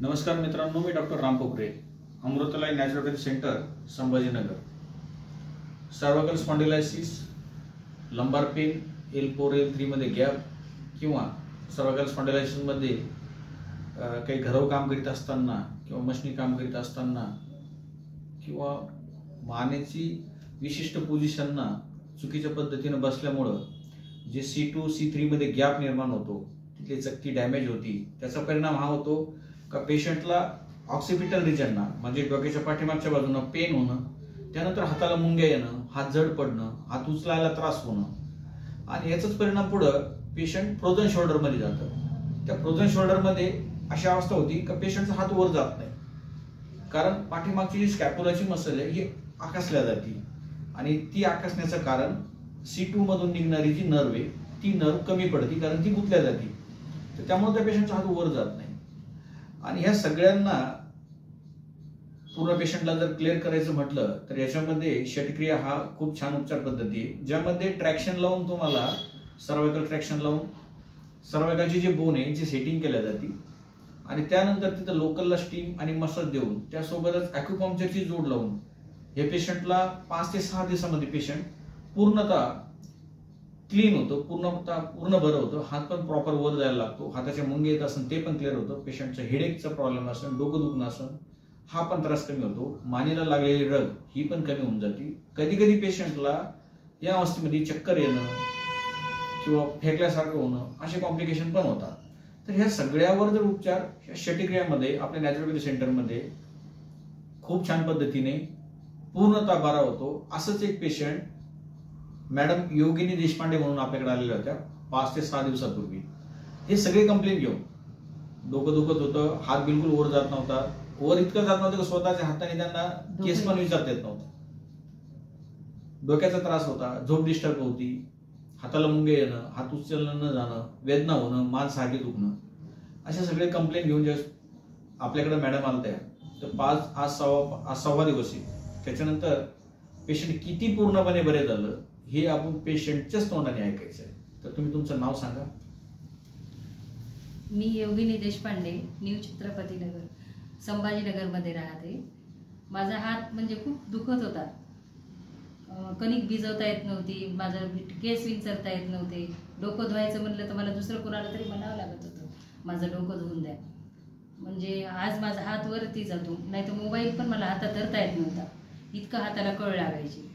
नमस्कार मित्रांनो, मी doctor Ram Pokhare, Amritlai naturopathy centre, Sambhajinagar. Cervical spondylosis, lumbar pain, L4 L3 मध्ये गॅप किंवा सर्वाइकल स्पॉन्डिलायसिस मध्ये काही घरव काम करीत असताना किंवा मशनी काम करीत असताना किंवा मानेची विशिष्ट पोझिशनना चुकीच्या पद्धतीने बसल्यामुळे जे C2 C3 मध्ये गॅप निर्माण होतो, तिथली चक्की डॅमेज होती. त्याचा परिणाम हा होतो का पेशंटला ऑक्सिपिटल रिजनना म्हणजे डोक्याच्या पाठीमागच्या बाजूने पेन होणं, त्यानंतर हाताला मुंग्या येणं, हात जड पडणं, हात उचलायला त्रास होणं आणि याचाच परिणाम पुढे पेशंट फ्रोझन शोल्डर मध्ये जातं. त्या फ्रोझन शोल्डर मध्ये अशी अवस्था होती का पेशंटचा हात वर जात नाही, कारण पाठीमागची जी स्कॅप्युलाची मसल आहे ही आकसल्या जाते आणि ती आकसण्याचं कारण C2 मधून निघणारी जी नर्व आहे ती नर्व कमी पडते, कारण ती गुंतल्या जाते. तर त्यामुळे त्या पेशंटचा हात वर जात नाही. आणि ह्या सगळ्यांना पूर्ण पेशंटला जर क्लिअर करायचं म्हटलं तर याच्यामध्ये षटक्रिया हा खूप छान उपचार पद्धती आहे, ज्यामध्ये ट्रॅक्शन लावून तुम्हाला सर्वाइकल ट्रॅक्शन लावून सर्वाइकलची जी बोन आहे जी सेटिंग केल्या जाते आणि त्यानंतर तिथं लोकलला स्टीम आणि मसाज देऊन त्यासोबतच ॲक्युपंक्चरची जोड लावून हे पेशंटला 5 ते 6 दिवसामध्ये पेशंट पूर्णतः क्लीन होतो, पूर्ण बरं होतं. हात पण प्रॉपर वर जायला लागतो, हाताचे मुंगे येत असेल ते पण क्लिअर होतं. पेशंटचं हेडेकचा प्रॉब्लेम असेल, डोकं दुखणं असेल, हा पण त्रास कमी होतो. मानेला लागलेली रग ही पण कमी होऊन जाते. कधी कधी पेशंटला या अवस्थेमध्ये चक्कर येणं किंवा फेकल्यासारखं होणं असे कॉम्प्लिकेशन पण होतात. तर ह्या सगळ्यावर जर उपचार षटक्रियामध्ये आपल्या नॅचरोपॅथी सेंटरमध्ये खूप छान पद्धतीने पूर्णतः बरा होतो. असंच एक पेशंट मॅडम योगिनी देशपांडे म्हणून आपल्याकडे आलेल्या होत्या 5 ते 6 दिवसापूर्वी. हे सगळे कंप्लेंट घेऊन डोकं दुखत होतं, हात बिलकुल वर जात नव्हता, वर इतकं जात नव्हतं की स्वतःच्या हाताने त्यांना केस पण विचारता येत नव्हतं, डोक्याचा त्रास होता, झोप डिस्टर्ब होती, हाताला मुंगे येणं, हात उचलणं न जाणं, वेदना होणं, मान सारखी दुखणं, असे सगळे कंप्लेंट घेऊन जे आपल्याकडे मॅडम आलत्या. तर आज सहावा दिवस आहे. त्याच्यानंतर पेशंट किती पूर्णपणे बरे झालं हे आपण पेशंटच्याच तोंडाने ऐकायचं आहे. तर तुम्ही तुमचं नाव सांगा. मी योगिनी देशपांडे, न्यू छत्रपतीनगर, संभाजीनगरमध्ये राहते. माझा हात म्हणजे खूप दुखत होता, कणिक भिजवता येत नव्हती, माझं केस विंचरता येत नव्हते. डोकं धुवायचं म्हणलं तर मला दुसरं कोणाला तरी म्हणावं लागत होतं माझं डोकं धुवून द्या. म्हणजे आज माझा हात वरती जातो, नाही तर मोबाईल पण मला हातात धरता येत नव्हता, इतकं हाताला कळ लागायची.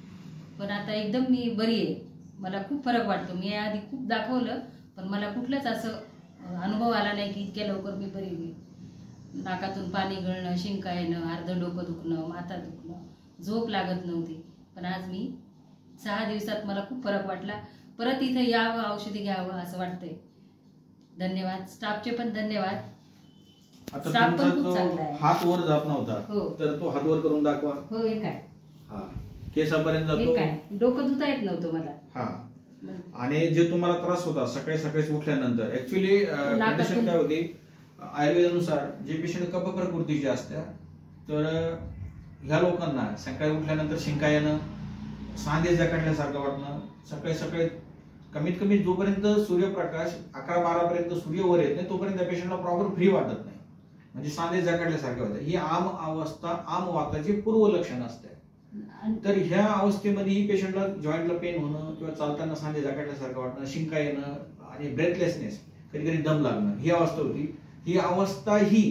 पण आता एकदम मी बरी आहे, मला खूप फरक वाटतो. मी आधी खूप दाखवलं पण मला कुठलंच असं अनुभव आला नाही की इतक्या लवकर मी बरी होईल. नाकातून पाणी गळणं, शिंका येणं, अर्धं डोकं दुखणं, माथा दुखणं, झोप लागत नव्हती. पण आज मी 6 दिवसात मला खूप फरक वाटला. परत इथे यावं, औषधी घ्यावं असं वाटतंय. धन्यवाद, स्टाफचे पण धन्यवाद. स्टाफ पण खूप चांगला आहे. हात वर जात नव्हता, हो, तर तो हात वर करून दाखवा. हो, हे काय केसापर्यंत जातो, काय डोकं धुता येत नव्हतं मला. हा, आणि जे तुम्हाला त्रास होता सकाळी सकाळी उठल्यानंतर, ऍक्च्युली कंडिशन काय होती, आयुर्वेदानुसार जे पेशंट कफ प्रकृतीचे असतात तर ह्या लोकांना सकाळी उठल्यानंतर शिंका येणं, सांधे जखडल्यासारखं वाटणं, सकाळी सकाळी कमीत कमी जोपर्यंत सूर्यप्रकाश 11-12 पर्यंत सूर्य वर येत नाही तोपर्यंत त्या पेशंटला प्रॉपर फ्री वाटत नाही, म्हणजे सांधे जखडल्यासारखे होतं. ही आम अवस्था, आम वाताची पूर्व लक्षण असते. तर ह्या अवस्थेमध्ये ही पेशंटला जॉईंटला पेन होणं किंवा चालताना सांधे जखडल्यासारखं वाटणं, शिंका येणं आणि ब्रेथलेसनेस, कधी कधी दम लागणं, ही अवस्था होती. ही अवस्था ही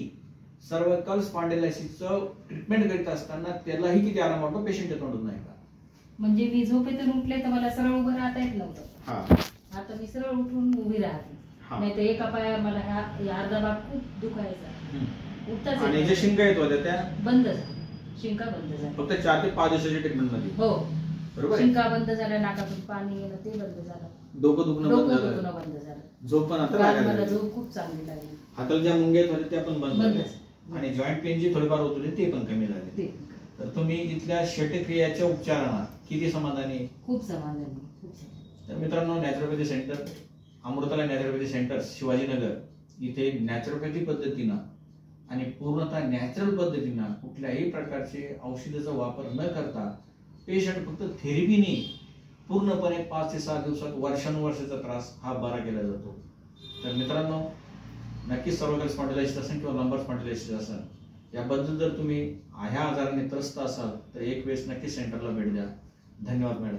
सर्वाइकल स्पॉन्डिलायसिसचं ट्रीटमेंट करीत असताना त्यालाही किती आराम वाटतो पेशंटच्या तोंडून नाही का. म्हणजे मी झोपेतून उठले तर मला सरळ उभं राहता येत नव्हतं. आता मी सरळ उठून उभी राहते, नाही तर एका पायावर मला हा अर्धा भाग खूप दुखायचा, उठताच. आणि जे शिंका येत होत्या त्या बंद झाल्या, शिंका बंद झाल्या फक्त 4 ते 5 दिवसाच्या ट्रीटमेंट मध्ये. हो, बरोबर. शिंका बंद झाल्या, नाकातून पाणी येणं ते बंद झालं, डोकं दुखणं बंद झालं, झोप पण आता मला झोप खूप चांगली लागली, हाताला ज्या मुंग्या येत होत्या त्या पण बंद झाल्या आणि जॉईंट पेन जी थोडीफार होत होते ते पण कमी झाले. तर तुम्ही इथल्या षटक्रियाच्या उपचारांना किती समाधानी? खूप समाधानी. तर मित्रांनो, naturopathy centre, Amritlai naturopathy centre, Shivajinagar इथे नॅचरोपॅथी पद्धतीनं आणि पूर्णतः नॅचरल पद्धतीनं कुठल्याही प्रकारचे औषधाचा वापर न करता पेशंट फक्त थेरपीने पूर्णपणे 5 ते 6 दिवसात वर्षानुवर्षाचा त्रास हा बरा केला जातो. तर मित्रांनो, नक्कीच सर्व्हायकल स्पॉन्डिलायसिस असेल किंवा लंबर स्पॉन्डिलायसिस असेल, याबद्दल जर तुम्ही ह्या आजाराने त्रस्त असाल तर एक वेळेस नक्की सेंटरला भेट द्या. धन्यवाद मॅडम.